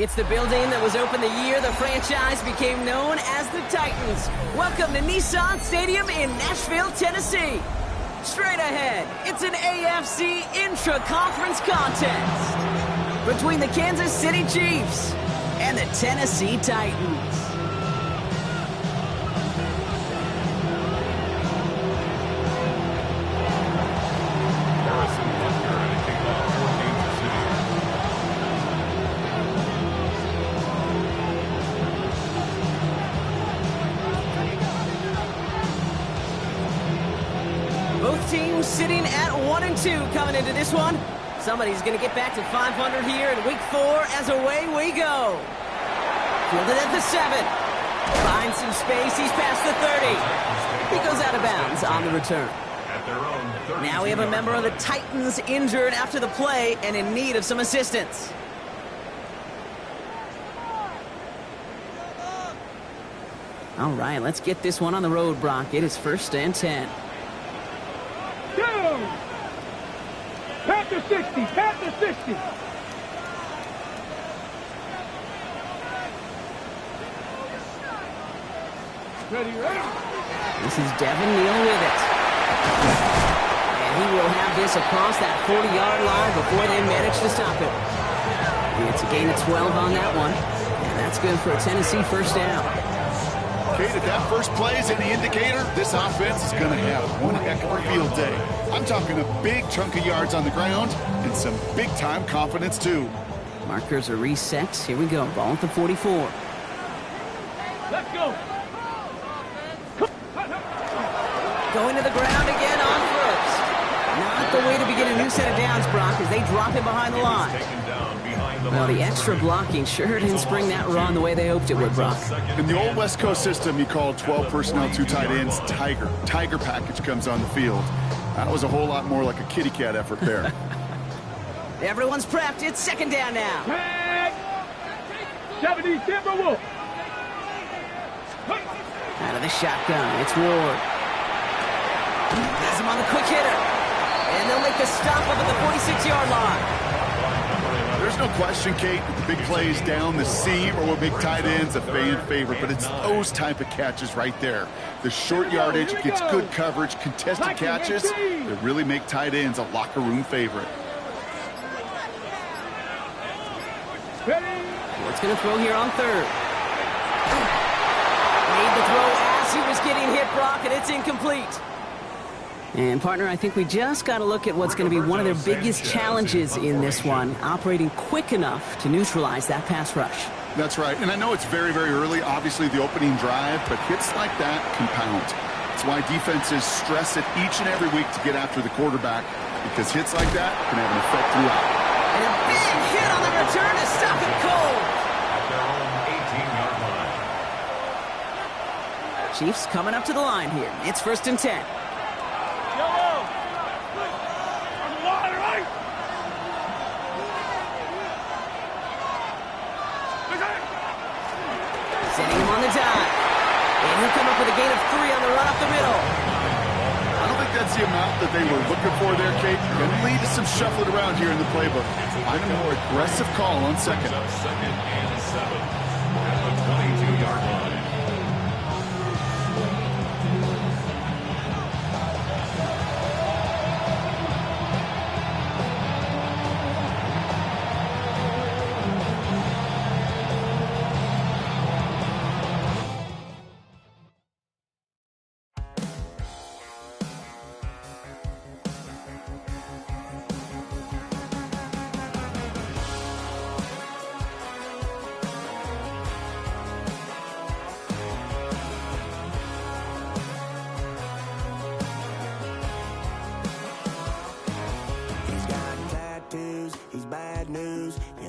It's the building that was opened the year the franchise became known as the Titans. Welcome to Nissan Stadium in Nashville, Tennessee. Straight ahead, it's an AFC intra-conference contest between the Kansas City Chiefs and the Tennessee Titans. Both teams sitting at 1-2 coming into this one. Somebody's going to get back to 500 here in week 4 as away we go. Fielded at the 7. Finds some space. He's past the 30. He goes out of bounds on the return. Now we have a member of the Titans injured after the play and in need of some assistance. All right, let's get this one on the road, Brock. It is 1st and 10. Panther 60, Panther 60. Ready. This is Devin Neal with it. And he will have this across that 40-yard line before they manage to stop it. It's a gain of 12 on that one. And that's good for a Tennessee first down. Kate, if that first play is any indicator, this offense is going to have one heck of a field day. I'm talking a big chunk of yards on the ground and some big-time confidence, too. Markers are reset. Here we go. Ball at the 44. Let's go. Going to the ground again on first. Not the way to begin a new set of downs, Brock, as they drop him behind the line. Well, the extra blocking sure didn't spring that run the way they hoped it would, Brock. In the old West Coast system, you called 12 personnel, 2 tight ends, Tiger. Tiger package comes on the field. That was a whole lot more like a kitty cat effort there. Everyone's prepped. It's 2nd down now. Tag. 70 Timberwolves. Out of the shotgun, it's Ward. Has him on the quick hitter. And they'll make the stop up at the 46-yard line. There's no question, Kate, that the big plays down the seam are what make tight ends a fan favorite, but it's those type of catches right there. The short yardage gets good coverage, contested catches that really make tight ends a locker room favorite. Ward's going to throw here on 3rd. Made the throw as he was getting hit, Brock, and it's incomplete. And, partner, I think we just got to look at what's going to be one of their biggest challenges in this one, operating quick enough to neutralize that pass rush. That's right, and I know it's very, very early, obviously the opening drive, but hits like that compound. That's why defenses stress it each and every week to get after the quarterback, because hits like that can have an effect throughout. And a big hit on the return to stop it cold. At their own 18-yard line. Chiefs coming up to the line here. It's 1st and 10. Setting him on the dive. And he'll come up with a gain of 3 on the run up the middle. I don't think that's the amount that they were looking for there, Kate. Going to lead to some shuffling around here in the playbook. Find a more aggressive call on 2nd. 2nd and 7 at the 22-yard line.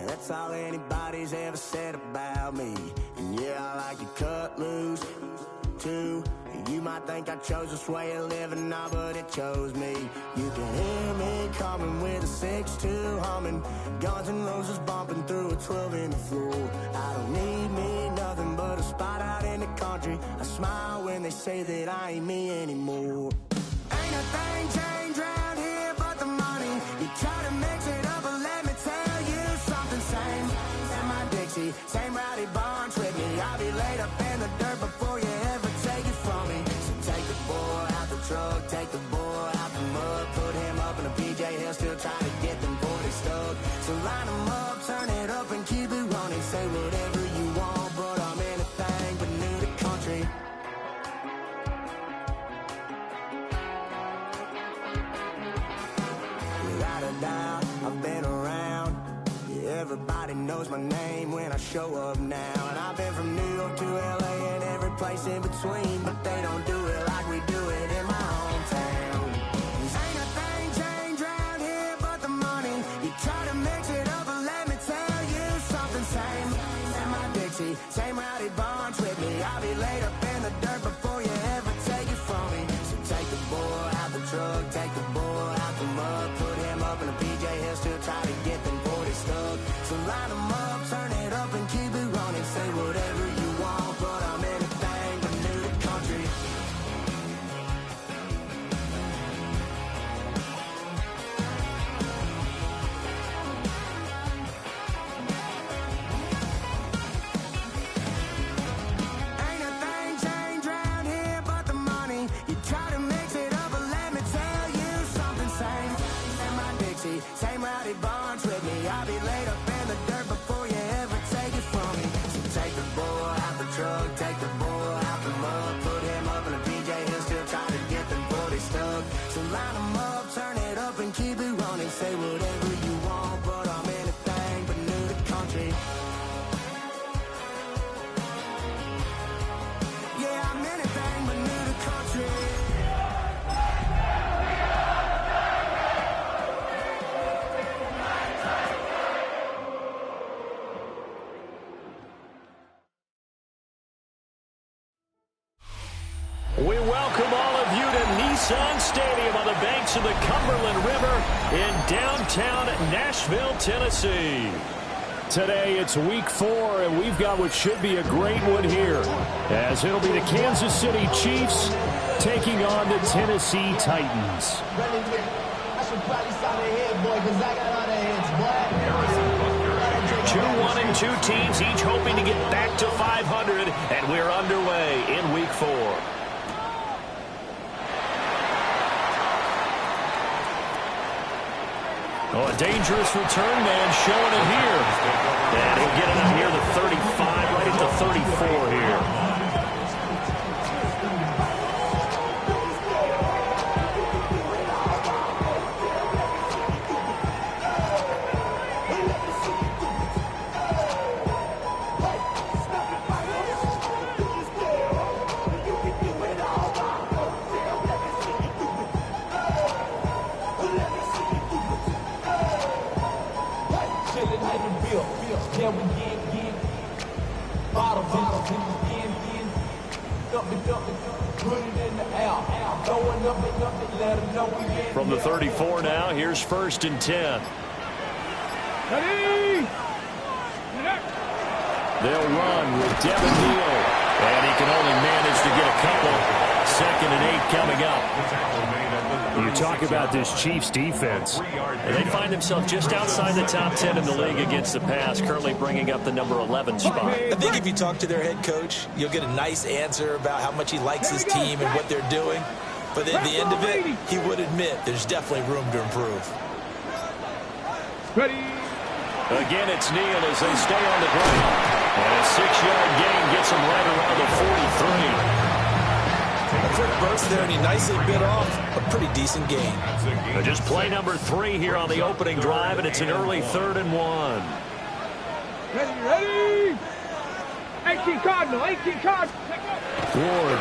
That's all anybody's ever said about me. And yeah, I like to cut loose, too. You might think I chose this way of living now, but it chose me. You can hear me coming with a 6-2 humming, Guns N' Roses bumping through a 12 in the floor. I don't need me nothing but a spot out in the country. I smile when they say that I ain't me anymore. Ain't a thing changed round here but the money. You try to mix it up, but let me tell you something. Same in my Dixie, everybody knows my name when I show up now. And I've been from New York to LA and every place in between, but they don't do it like we do it in my hometown. Ain't a thing changed around here but the money. You try to mix it up and let me tell you something. Same in my Dixie, same rowdy bunch with me. I'll be laid up in the dirt before you ever take it from me. So take the boy out the truck, take the boy out the mud, put him up in a PJ Hill, still try to get them 40 stuck. So line them up, turn it up and keep it running. Say whatever you want, but I'm anything but new to country. Ain't a thing changed around here but the money. You try to mix it up, but let me tell you something. Same in my Dixie, same rowdy bunch with me. I'll be laid up in the dirt before you ever take it from me. So take the boy out the truck, take the boy out the mud, put him up in a PJ Hill, still try to get them 40 stuck. So line them up, turn it up and keep it running. Say whatever you want, but I'm anything but new to country. Yeah, I'm anything but new to country. We welcome all of you to Nissan Stadium on the banks of the Cumberland River in downtown Nashville, Tennessee. Today it's week 4, and we've got what should be a great one here, as it'll be the Kansas City Chiefs taking on the Tennessee Titans. Two 1-2 teams, each hoping to get back to 500, and we're underway in week 4. Oh, a dangerous return man showing it here. And he'll get it up near the 35, right at the 34 here. From the 34 now, here's 1st and 10. Ready? They'll run with Devin Neal, and he can only manage to get a couple. 2nd and 8 coming up. You talk about this Chiefs defense, and they find themselves just outside the top 10 in the league against the pass, currently bringing up the number 11 spot. I think if you talk to their head coach, you'll get a nice answer about how much he likes his team and what they're doing. But at the end of it, he would admit there's definitely room to improve. Ready? Again, it's Neal as they stay on the ground. And a 6-yard gain gets him right around the 43. A quick burst there, and he nicely bit off a pretty decent gain. Just play number 3 here on the opening drive, and it's an early 3rd and 1. Ready? 18 Cardinal, 18 Cardinal. Ward.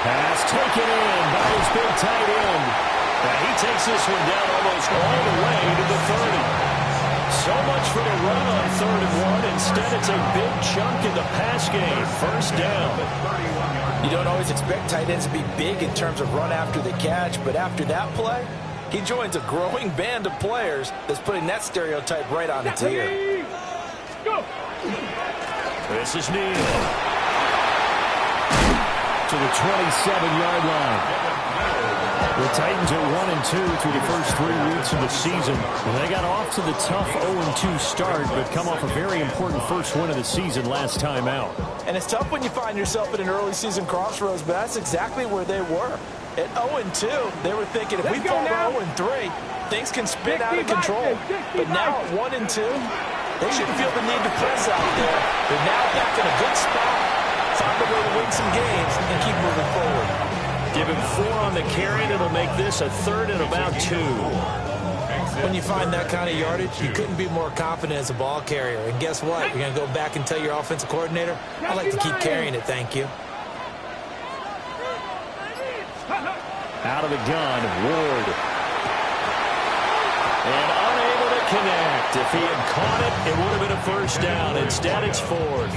Pass taken in by his big tight end. And he takes this one down almost all the way to the 30. So much for the run on 3rd and 1. Instead, it's a big chunk in the pass game. 1st down. You don't always expect tight ends to be big in terms of run after the catch, but after that play, he joins a growing band of players that's putting that stereotype right on its ear. Go! This is Neal. To the 27-yard line. The Titans are 1-2 through the first 3 weeks of the season. And they got off to the tough 0-2 start, but come off a very important first win of the season last time out. And it's tough when you find yourself at an early season crossroads, but that's exactly where they were. At 0-2, they were thinking if we fall to 0-3, things can spin out of control. But now at 1-2, they shouldn't feel the need to press out there. They're now back in a good spot. Find a way to win some games and keep moving forward. Give him 4 on the carry, and it'll make this a 3rd and about 2. When you find that kind of yardage, you couldn't be more confident as a ball carrier. And guess what? You're going to go back and tell your offensive coordinator, I'd like to keep carrying it, thank you. Out of the gun, Ward. And unable to connect. If he had caught it, it would have been a first down. Instead, it's fourth.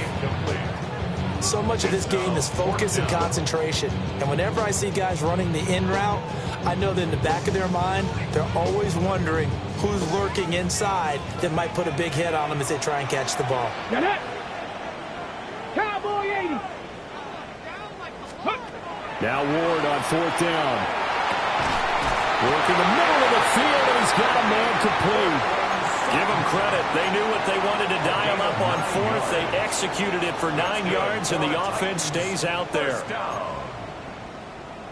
So much of this game is focus and concentration. And whenever I see guys running the in route, I know that in the back of their mind, they're always wondering who's lurking inside that might put a big hit on them as they try and catch the ball. Got it. Cowboy 80. Now Ward on fourth down. Work in the middle of the field, and he's got a man complete. Give them credit. They knew what they wanted to dial up on fourth. They executed it for 9 yards, and the offense stays out there.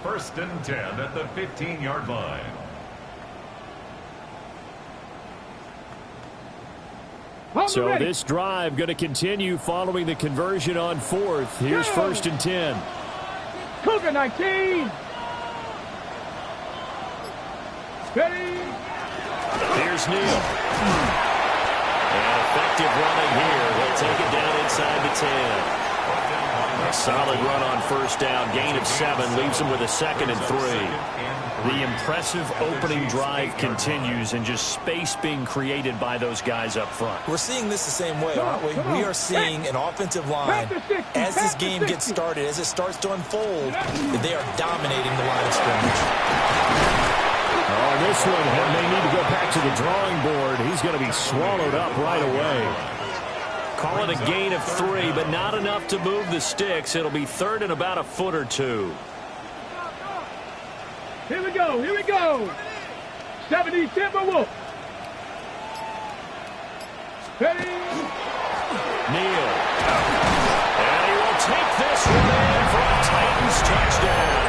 First and 10 at the 15-yard line. So this drive going to continue following the conversion on fourth. Here's first and 10. Cougar 19. Steady. Here's Neal. And effective running here. He'll take it down inside the 10. A solid run on first down. Gain of 7 leaves him with a 2nd and 3. The impressive opening drive continues, and just space being created by those guys up front. We're seeing this the same way, aren't we? We are seeing an offensive line, as this game gets started, as it starts to unfold, that they are dominating the line of scrimmage. Oh, this one may need to go back to the drawing board. He's going to be swallowed up right away. Call it a gain of 3, but not enough to move the sticks. It'll be third and about a foot or 2. Here we go. Here we go. 70 Timberwolves. Ready. Neal. And he will take this one in for a Titans touchdown.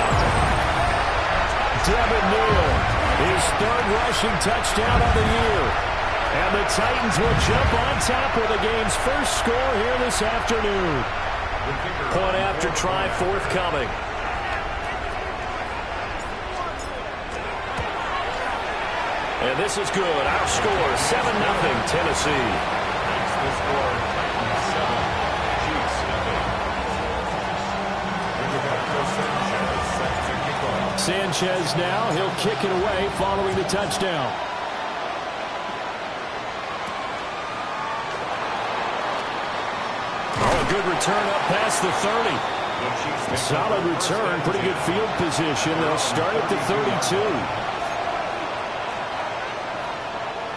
Devin Neal, his 3rd rushing touchdown of the year. And the Titans will jump on top with the game's first score here this afternoon. Point after try forthcoming. And this is good. Our score, 7-0 Tennessee. Sanchez now. He'll kick it away following the touchdown. Oh, a good return up past the 30. Solid return. Pretty good field position. They'll start at the 32.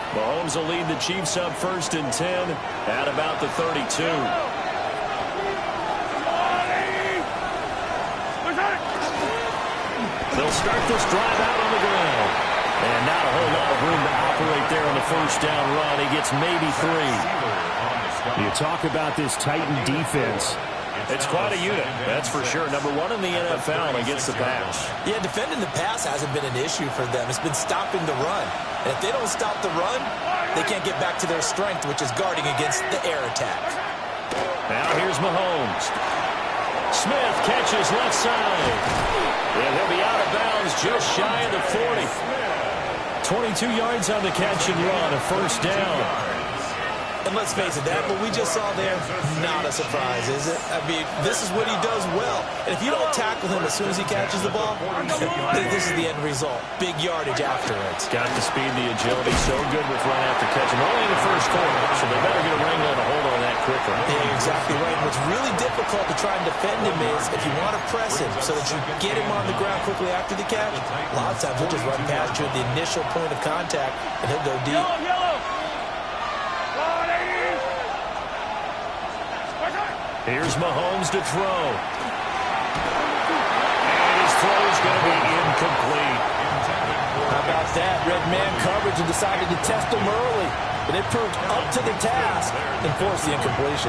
Mahomes will lead the Chiefs up first and 10 at about the 32. They'll start this drive out on the ground. And not a whole lot of room to operate there on the first down run. He gets maybe 3. You talk about this Titan defense. It's quite a unit, that's for sure. Number 1 in the NFL against the pass. Yeah, defending the pass hasn't been an issue for them. It's been stopping the run. And if they don't stop the run, they can't get back to their strength, which is guarding against the air attack. Now here's Mahomes. Smith catches left side. And he'll be out of bounds just shy of the 40. 22 yards on the catch and run, a first down. And let's face it, that what we just saw there, not a surprise, is it? I mean, this is what he does well. And if you don't tackle him as soon as he catches the ball, this is the end result. Big yardage afterwards. Got the speed, the agility, so good with run after catch. And only in the first quarter, so they better get a wrangle and a hold on that quickly. Yeah, exactly right. And what's really difficult to try and defend him is if you want to press him so that you get him on the ground quickly after the catch, a lot of times he'll just run past you at the initial point of contact, and he'll go deep. Here's Mahomes to throw. And his throw is going to be incomplete. How about that? Red man coverage and decided to test him early. But it proved up to the task and forced the incompletion.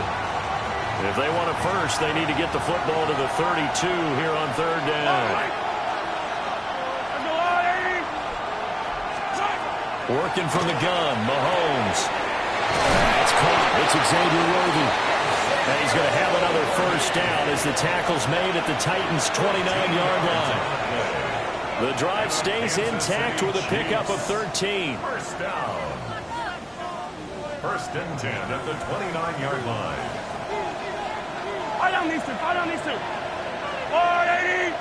If they want it first, they need to get the football to the 32 here on third down. Working from the gun, Mahomes. That's caught. It's Xavier Worthy. And he's going to have another first down as the tackle's made at the Titans' 29-yard line. The drive stays intact with a pickup of 13. First down. First and 10 at the 29-yard line. I don't need to. 480.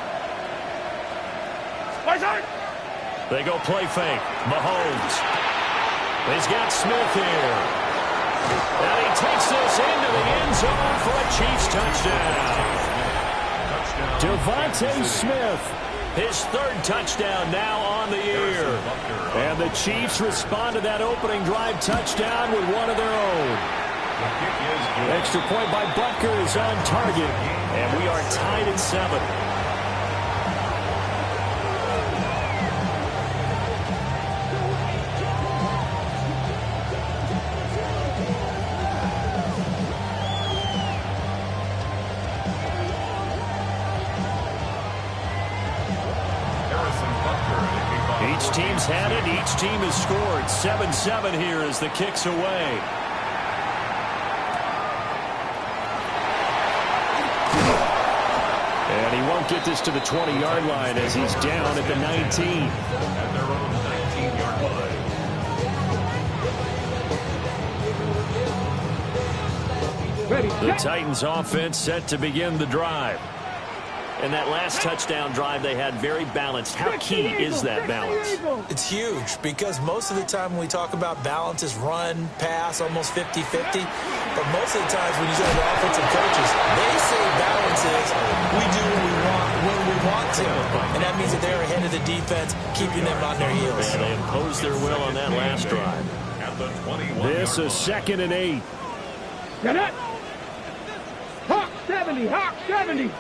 They go play fake. Mahomes. He's got Smith here. And he takes this into the end zone for a Chiefs touchdown. Devontae Smith, his third touchdown now on the year. And the Chiefs respond to that opening drive touchdown with one of their own. Extra point by Butker is on target. And we are tied at 7. Each team's had it. Each team has scored. 7-7 here as the kick's away. And he won't get this to the 20-yard line as he's down at the 19. At their own 19-yard line. The Titans offense set to begin the drive. And that last touchdown drive they had very balanced. How key is that balance? It's huge because most of the time when we talk about balance is run, pass, almost 50-50. But most of the times when you talk about offensive coaches, they say balance is we do what we want when we want to. And that means that they're ahead of the defense, keeping them on their heels. And they imposed their will on that last drive. At the 21. This is 2nd and 8. Get it. Hawk 70. Hawk 70.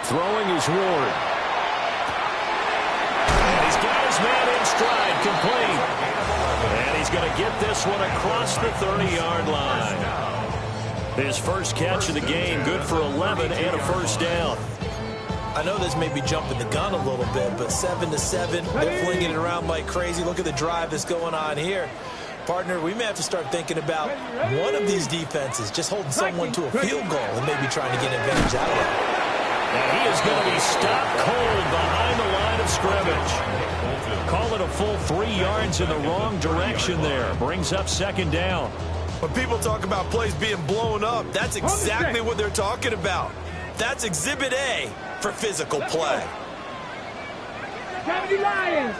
Throwing is Ward. And he's got his man in stride, complete. And he's going to get this one across the 30-yard line. His first catch of the game, good for 11 and a first down. I know this may be jumping the gun a little bit, but 7-7, they're flinging it around like crazy. Look at the drive that's going on here. Partner, we may have to start thinking about one of these defenses just holding someone to a field goal and maybe trying to get advantage out of it. And he is going to be stopped cold behind the line of scrimmage. Call it a full 3 yards in the wrong direction there. Brings up 2nd down. When people talk about plays being blown up, that's exactly what they're talking about. That's Exhibit A for physical play. 70 Lions.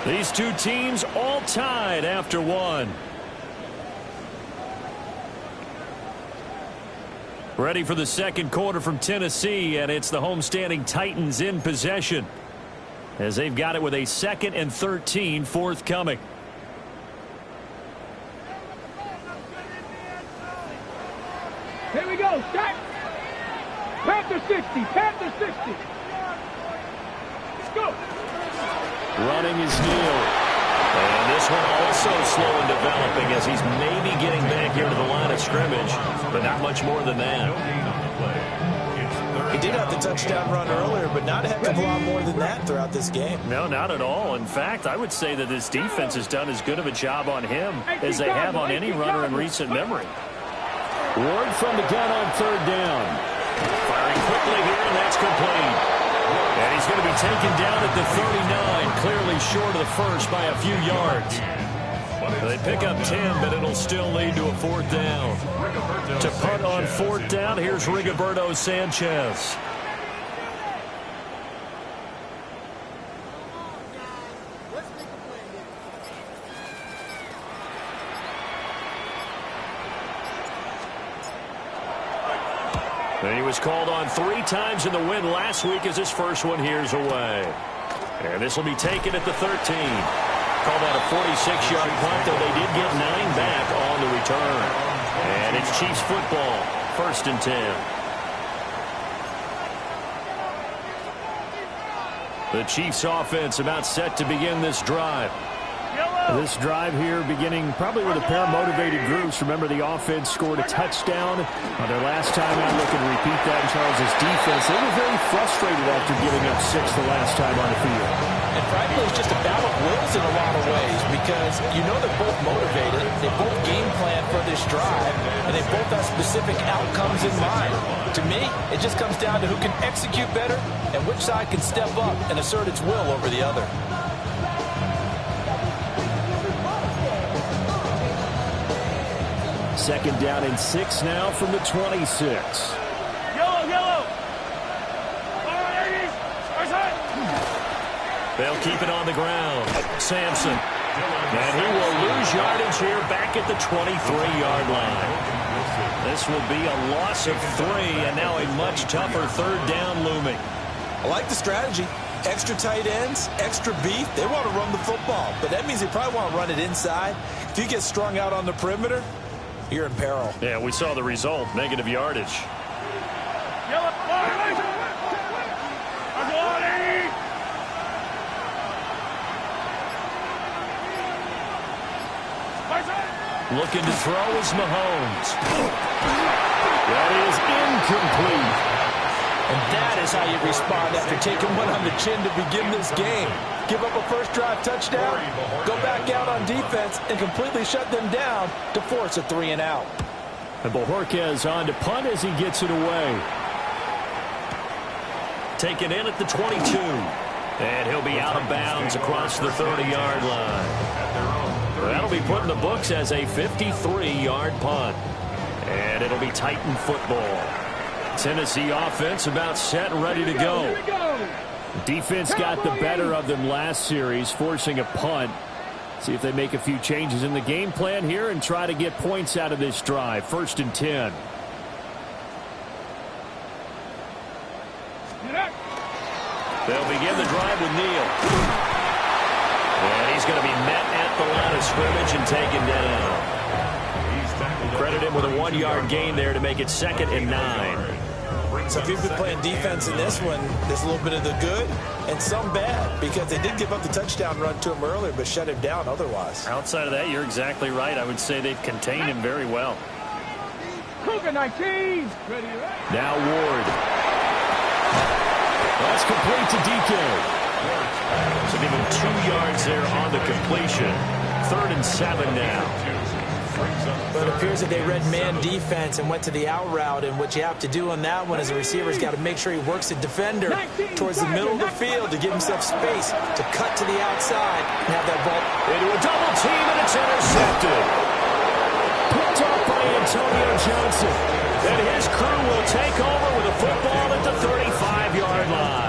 These two teams all tied after one. Ready for the second quarter from Tennessee, and it's the homestanding Titans in possession as they've got it with a 2nd and 13 forthcoming. Here we go. Start. Panther 60. Panther 60. Let's go. Running is Neal. And this one also slow in developing as he's maybe getting back here to the line of scrimmage, but not much more than that. He did have the touchdown run earlier, but not a heck of a lot more than that throughout this game. No, not at all. In fact, I would say that this defense has done as good of a job on him as they have on any runner in recent memory. Ward from the gun on 3rd down. Firing quickly here, and that's complete. And he's going to be taken down at the 39, clearly short of the first by a few yards. They pick up 10, but it'll still lead to a 4th down. To punt on 4th down, here's Rigoberto Sanchez. And he was called on 3 times in the win last week as his first one here's away. And this will be taken at the 13. Called out a 46-yard punt, though they did get 9 back on the return. And it's Chiefs football, 1st and 10. The Chiefs offense about set to begin this drive. This drive here beginning probably with a pair of motivated groups. Remember, the offense scored a touchdown on their last time out. Looking to repeat that in Charles' defense. They were very frustrated after giving up 6 the last time on the field. And frankly, it's just a battle of wills in a lot of ways because you know they're both motivated. They both game plan for this drive, and they both have specific outcomes in mind. To me, it just comes down to who can execute better and which side can step up and assert its will over the other. Second down and 6 now from the 26. Yellow. They'll keep it on the ground. Sampson. And he will lose yardage here back at the 23-yard line. This will be a loss of 3, and now a much tougher third down looming. I like the strategy. Extra tight ends, extra beef. They want to run the football, but that means they probably want to run it inside. If you get strung out on the perimeter, you're in peril. Yeah, we saw the result, negative yardage. Looking to throw is Mahomes. That is incomplete. And that is how you respond after taking one on the chin to begin this game. Give up a first drive touchdown, go back out on defense, and completely shut them down to force a 3-and-out. And Bojorquez on to punt as he gets it away. Taken in at the 22. And he'll be out of bounds across the 30-yard line. That'll be put in the books as a 53-yard punt. And it'll be Titan football. Tennessee offense about set and ready to go. Defense got the better of them last series, forcing a punt. See if they make a few changes in the game plan here and try to get points out of this drive. 1st and 10. They'll begin the drive with Neal. And he's going to be met at the line of scrimmage and taken down. Credit him with a 1-yard gain there to make it 2nd and 9. So if you've been playing defense in this one, there's a little bit of the good and some bad because they did give up the touchdown run to him earlier but shut him down otherwise. Outside of that, you're exactly right. I would say they've contained him very well. Cougar 19. Now Ward. That's complete to DK. So give him 2 yards there on the completion. 3rd and 7 now. But it appears that they read man defense and went to the out route, and what you have to do on that one as a receiver is got to make sure he works the defender towards the middle of the field to give himself space to cut to the outside and have that ball into a double team, and it's intercepted. Picked off by Antonio Johnson. And his crew will take over with a football at the 35-yard line.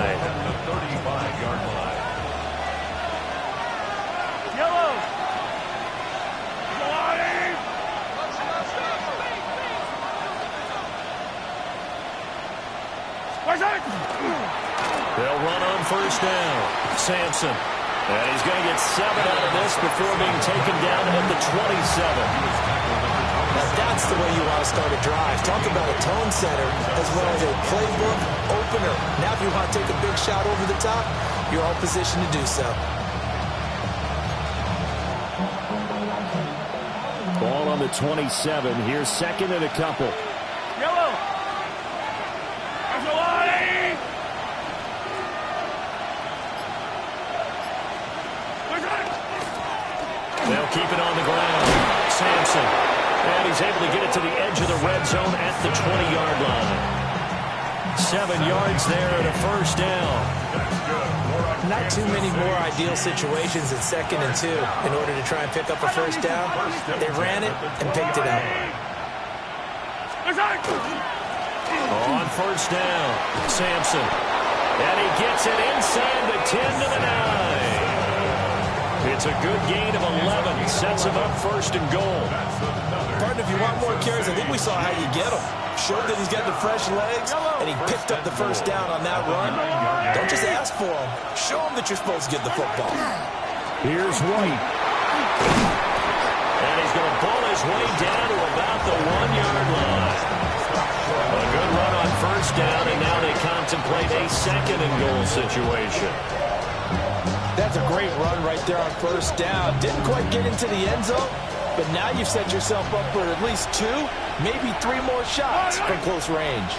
They'll run on 1st down. Sampson. And he's going to get 7 out of this before being taken down at the 27. Now that's the way you want to start a drive. Talk about a tone setter as well as a playbook opener. Now if you want to take a big shot over the top, you're all positioned to do so. Ball on the 27. Here's 2nd and a couple. They'll keep it on the ground. Sampson. And he's able to get it to the edge of the red zone at the 20-yard line. 7 yards there and a 1st down. Not too many more ideal situations at 2nd and 2 in order to try and pick up a 1st down. They ran it and picked it up. On 1st down, Sampson. And he gets it inside the 10 to the 9. It's a good gain of 11. Sets him up 1st and goal. Partner, if you want more carries, I think we saw how you get them. Showed that he's got the fresh legs, and he picked up the 1st down on that run. Don't just ask for them. Show them that you're supposed to get the football. Here's White. And he's going to pull his way down to about the 1-yard line. A good run on 1st down, and now they contemplate a 2nd and goal situation. That's a great run right there on first down. Didn't quite get into the end zone, but now you've set yourself up for at least 2, maybe 3 more shots from close range.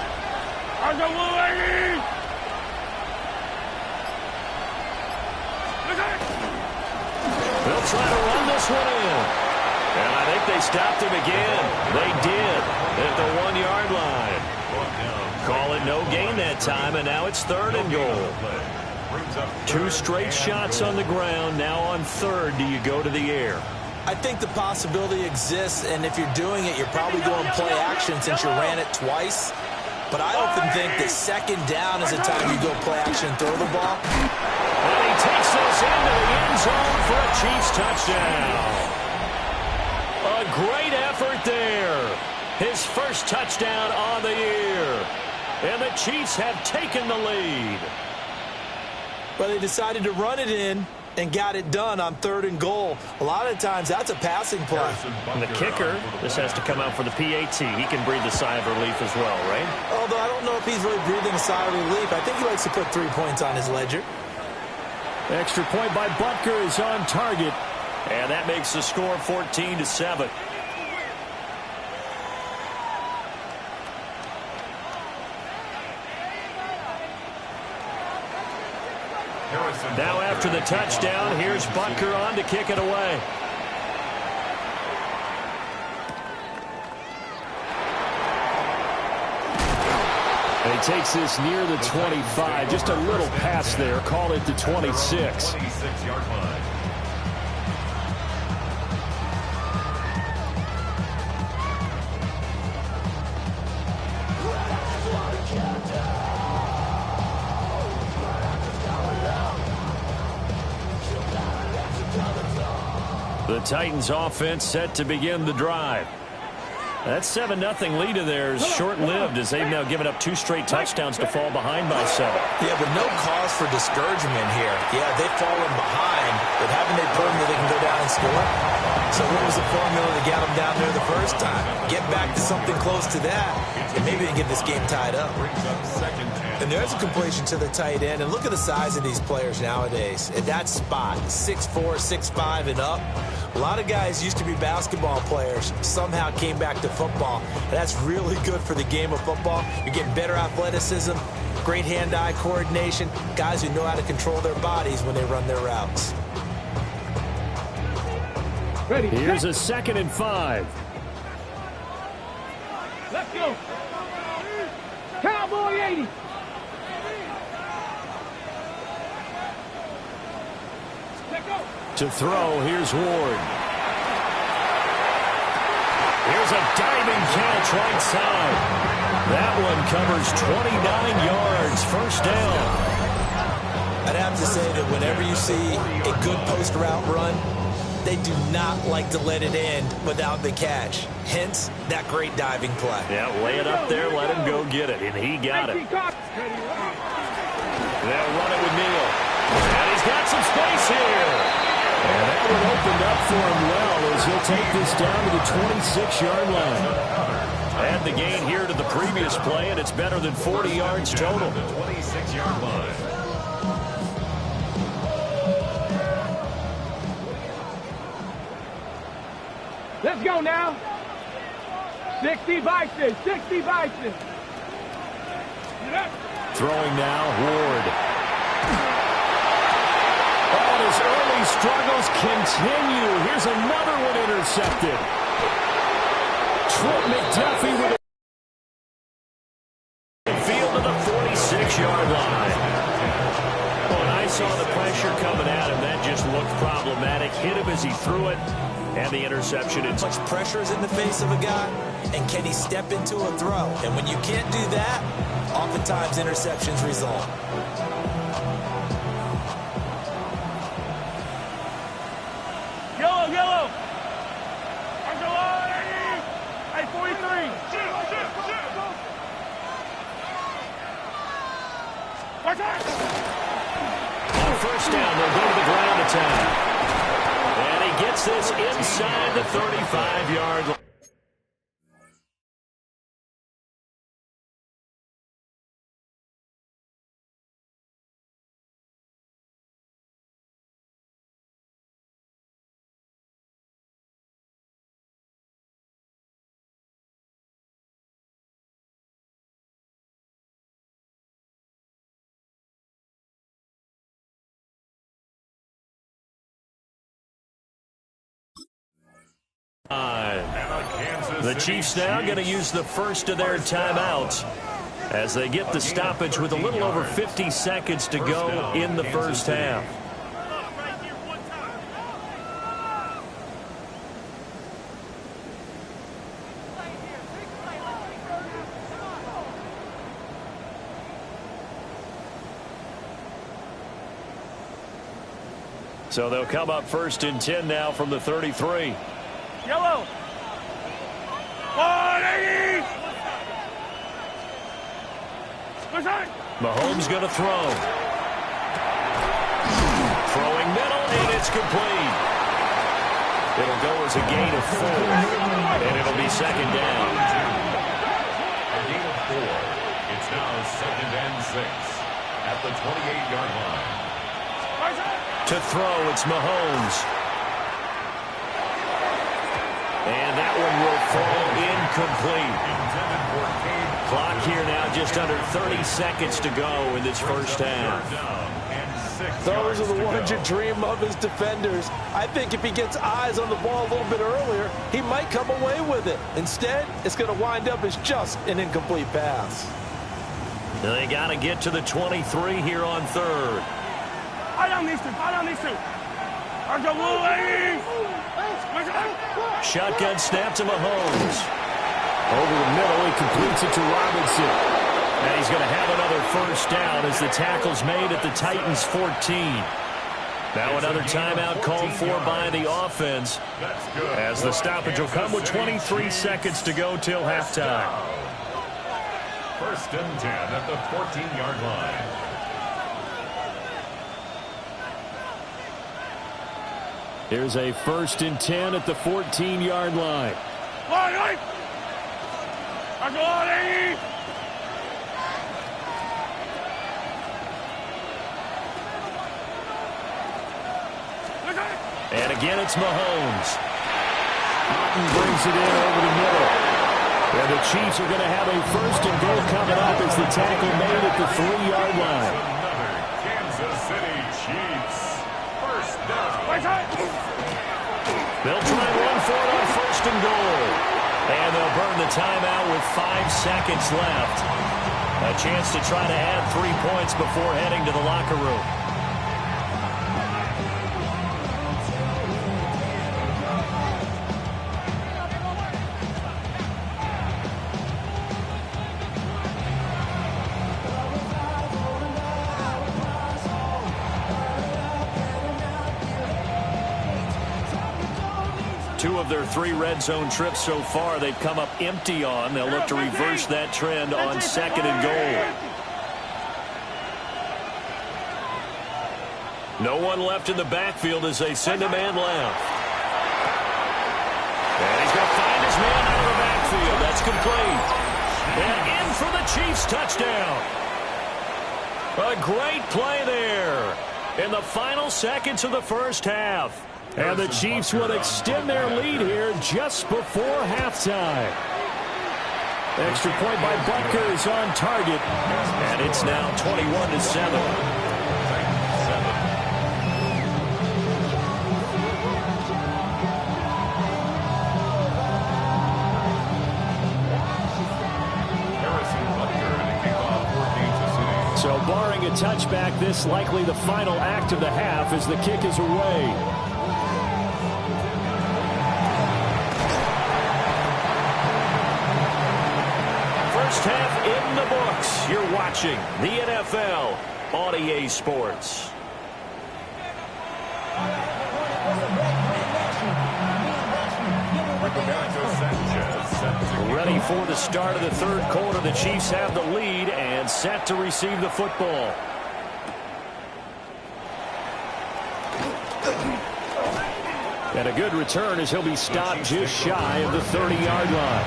They'll try to run this one in. And I think they stopped him again. They did at the 1-yard line. Call it no gain that time, and now it's 3rd and goal. 2 straight shots on the ground. Now on 3rd, do you go to the air? I think the possibility exists, and if you're doing it, you're probably going play action since you ran it twice. But I often think that 2nd down is the time you go play action and throw the ball. And he takes this into the end zone for a Chiefs touchdown. A great effort there. His first touchdown on the year. And the Chiefs have taken the lead. But they decided to run it in and got it done on 3rd and goal. A lot of times that's a passing play. And the kicker, this has to come out for the PAT. He can breathe a sigh of relief as well, right? Although I don't know if he's really breathing a sigh of relief. I think he likes to put 3 points on his ledger. Extra point by Butker is on target. And that makes the score 14-7. Now after the touchdown, here's Butker on to kick it away. And he takes this near the 25. Just a little pass there. Call it the 26. 26-yard line. The Titans offense set to begin the drive. That 7-0 lead of theirs short-lived as they've now given up 2 straight touchdowns to fall behind by 7. Yeah, but no cause for discouragement here. Yeah, they've fallen behind, but haven't they proven that they can go down and score? So what was the formula to get them down there the first time? Get back to something close to that, and maybe they get this game tied up. And there's a completion to the tight end, and look at the size of these players nowadays. At that spot, 6'4", 6'5", and up. A lot of guys used to be basketball players, somehow came back to football. And that's really good for the game of football. You're getting better athleticism, great hand-eye coordination, guys who know how to control their bodies when they run their routes. Ready. Here's a 2nd and 5. Let's go. Cowboy 80. To throw, here's Ward. Here's a diving catch right side. That one covers 29 yards, first down. I'd have to say that whenever you see a good post-route run, they do not like to let it end without the catch. Hence, that great diving play. Yeah, lay it up there, let him go get it, and he got it. They'll run it with Neal. And he's got some space here. And that one opened up for him well as he'll take this down to the 26-yard line. Add the gain here to the previous play, and it's better than 40 yards total. The 26-yard line. Let's go now. 60 Bison, 60 Bison. Throwing now, Ward. Oh, his early struggles continue. Here's another one intercepted. Trent McDuffie with a field to the 46-yard line. When I saw the pressure coming at him, that just looked problematic. Hit him as he threw it, and the interception. Much pressure is in the face of a guy, and can he step into a throw? And when you can't do that, oftentimes interceptions result. Yellow, yellow. Hey, 43. On first down, they'll go to the ground attack. And he gets this inside the 35-yard line. The Chiefs now going to use the first of their timeouts as they get the stoppage with a little over 50 seconds to go in the first half. So they'll come up 1st and 10 now from the 33. Yellow. Mahomes going to throw. Throwing middle, and it's complete. It'll go as a gain of 4, and it'll be 2nd down. A gain of 4. It's now 2nd and 6 at the 28-yard line. To throw, it's Mahomes. And that one will fall incomplete. Clock here now just under 30 seconds to go in this first half. Those are the ones you dream of as defenders. I think if he gets eyes on the ball a little bit earlier, he might come away with it. Instead, it's going to wind up as just an incomplete pass. They got to get to the 23 here on 3rd. Shotgun snap to Mahomes. Over the middle, he completes it to Robinson. And he's going to have another first down as the tackle's made at the Titans' 14. Now another timeout called for by the offense as the stoppage will come with 23 seconds to go till halftime. 1st and 10 at the 14-yard line. Here's a 1st and 10 at the 14-yard line. And again, it's Mahomes. Martin brings it in over the middle. And the Chiefs are going to have a 1st and goal coming up as the tackle made at the 3-yard line. Another Kansas City Chiefs. 1st down. They'll try and run for it on 1st and goal. And they'll burn the timeout with 5 seconds left. A chance to try to add 3 points before heading to the locker room. Two of their 3 red zone trips so far they've come up empty on. They'll look to reverse that trend on 2nd and goal. No one left in the backfield as they send a man left. And he's going to find his man out of the backfield. That's complete. And in for the Chiefs touchdown. A great play there in the final seconds of the first half. And the Chiefs will extend their lead here just before halftime. Extra point by Butker is on target. And it's now 21-7. So barring a touchback, this likely the final act of the half as the kick is away. First half in the books. You're watching the NFL on EA Sports. Ready for the start of the 3rd quarter. The Chiefs have the lead and set to receive the football. And a good return as he'll be stopped just shy of the 30-yard line.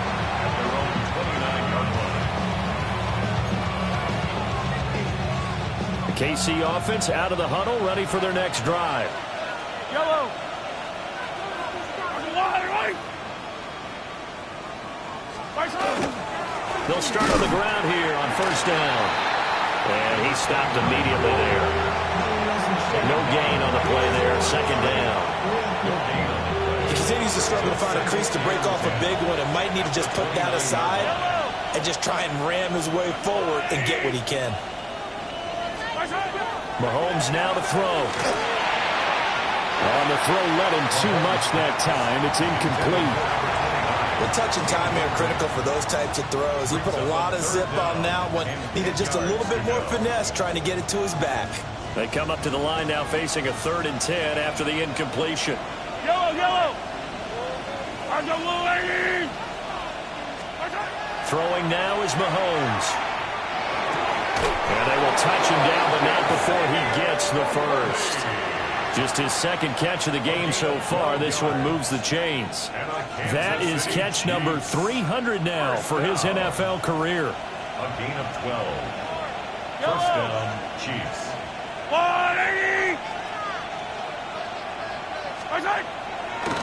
The KC offense out of the huddle, ready for their next drive. Yellow. They'll start on the ground here on 1st down. And he stopped immediately there. No gain on the play there, 2nd down. continues to struggle to find a crease to break off a big one and might need to just put that aside and just try and ram his way forward and get what he can. Mahomes now to throw. On the throw, let him too much that time. It's incomplete. The touch and time are critical for those types of throws. He put a lot of zip on that one. Needed just a little bit more finesse trying to get it to his back. They come up to the line now facing a 3rd and 10 after the incompletion. Yellow! On the lane! Throwing now is Mahomes. And they will touch him down, but not before he gets the first. Just his 2nd catch of the game so far. This one moves the chains. That is catch number 300 now for his NFL career. A gain of 12. First down, Chiefs. 180!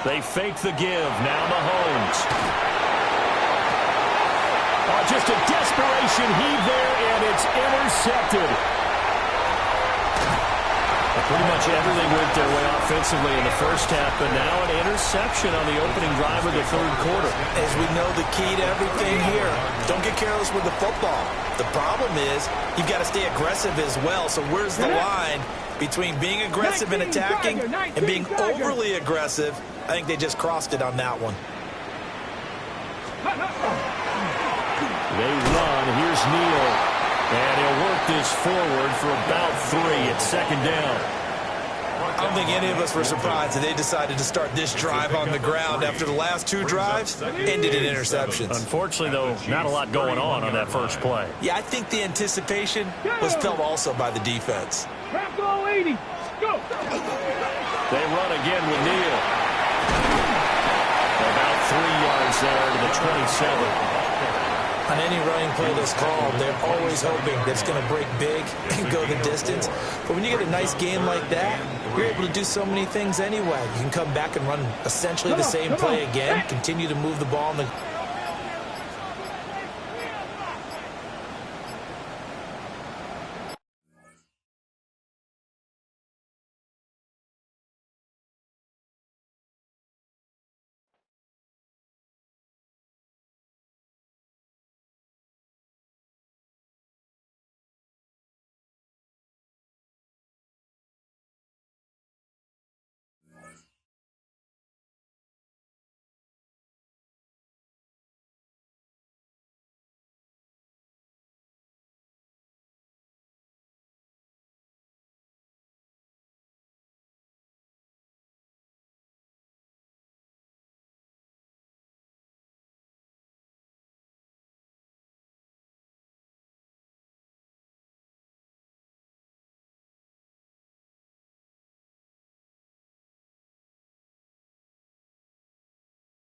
They fake the give. Now Mahomes. Oh, just a desperation heave there, and it's intercepted. Pretty much everything went their way offensively in the first half, but now an interception on the opening drive of the 3rd quarter. As we know, the key to everything here, don't get careless with the football. The problem is you've got to stay aggressive as well. So where's the line between being aggressive and attacking and being overly aggressive? I think they just crossed it on that one. They run. Here's Neal. And he'll work this forward for about 3 at 2nd down. I don't think any of us were surprised that they decided to start this drive on the ground after the last 2 drives ended in interceptions. Unfortunately, though, not a lot going on that first play. Yeah, I think the anticipation was felt also by the defense. Trap goal 80. Go! They run again with Neal. About 3 yards there to the 27. On any running play that's called, they're always hoping that it's going to break big and go the distance. But when you get a nice game like that, you're able to do so many things anyway. You can come back and run essentially the same play again, continue to move the ball in the